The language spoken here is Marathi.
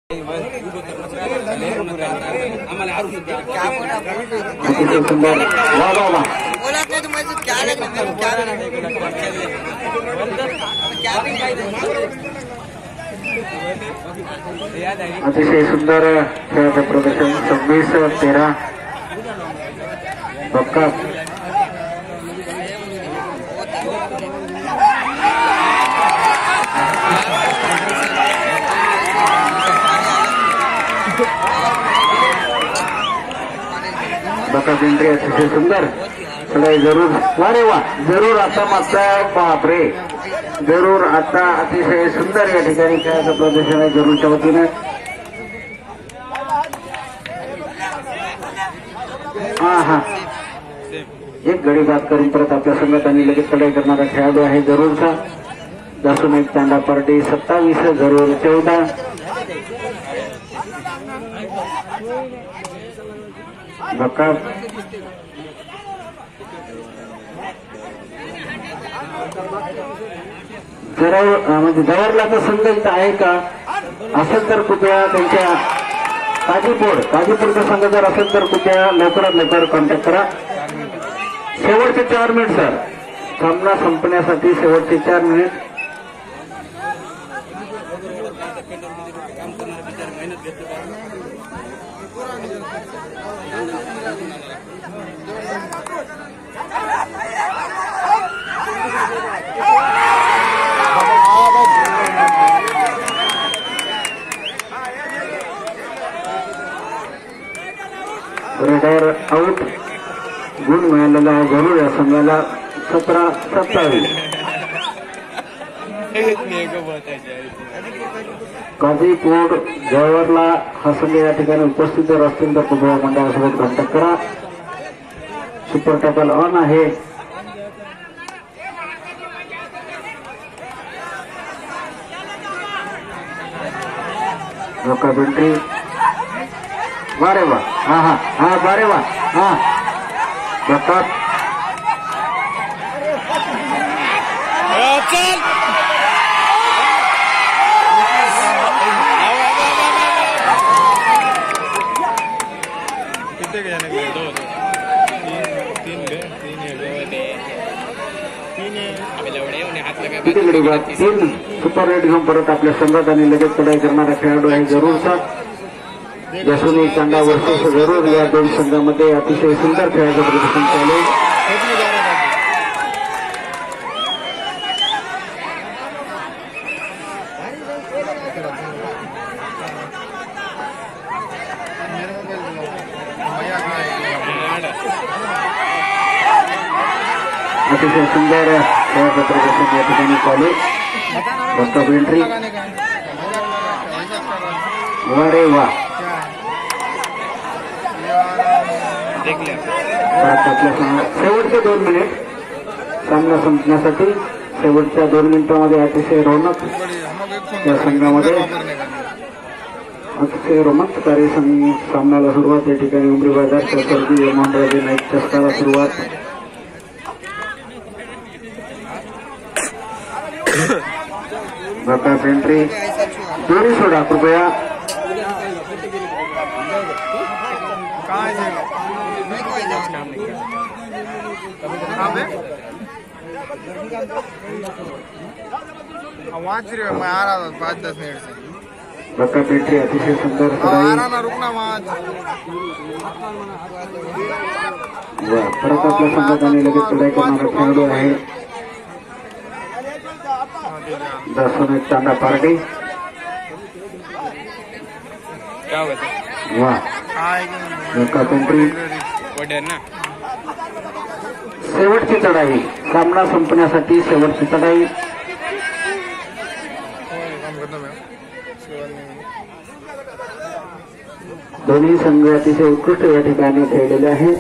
अतिशय सुंदर खेळाचं प्रदर्शन 26-13 बक्का बक्का पिंपरी अतिशय सुंदर चढाई जरूर वारे वा जरूर आता मागचा बापरे जरूर आता अतिशय सुंदर या ठिकाणी खेळाचं प्रदर्शन आहे जरूरच्या वतीने हा एक गडी बाद करून परत आपल्या संघात आणि लगेच चढाई करणारा खेळाडू आहे जरूरचा दासून एक तांडा पार्टी 27 जरूर 14 बक्का जरा म्हणजे जवळला संघ इथं आहे का असेल तर कृपया त्यांच्या काजीपूरचा संघ जर असेल तर कृपया लवकरात लवकर कॉन्टॅक्ट करा शेवटचे 4 मिनिट सर सामना संपण्यासाठी शेवटचे 4 मिनिट रेडर आउट गुण मिळालेला आहे जरूर या संघाला 17-27 काजीपूर जवळला हा संघ या ठिकाणी उपस्थित जर असतील तर कृपया मंडळासोबत कॉन्टॅक्ट करा सुपर टॅकल ऑन आहे रोका बेंट्री वारे वा हा वारे वा हा बक्का तीन सुपर रेड घेऊन परत आपल्या संघात आणि लगेच चढाई करणारा खेळाडू आहे जरूरचा जसून चांदा वर्षेस जरूर या दोन संघामध्ये अतिशय सुंदर खेळाचं प्रदर्शन चालू अतिशय सुंदर खेळाचं प्रदर्शन या ठिकाणी चालू बक्का एंट्री वारे वा शेवटचे 2 मिनिट सामना संपण्यासाठी शेवटच्या 2 मिनिटांमध्ये अतिशय रौनक या संघामध्ये अतिशय रोमांचकारी सामन्याला सुरुवात या ठिकाणी उमरी बाजारच्या सर्दी मोहनराजे नाईक चषकाला सुरुवात बक्का एंट्री दोरी सोडा कृपया बक्का पेंट्री अतिशय सुंदर परत आपल्या संघात आणि लगेच चढाई करणारा खेळाडू आहे दासून एक तांडा पार्टी वा बक्का पेंट्री शेवटची चढाई सामना संपण्यासाठी शेवटची चढाई दोन्ही संघ अतिशय उत्कृष्ट या ठिकाणी खेळलेले आहेत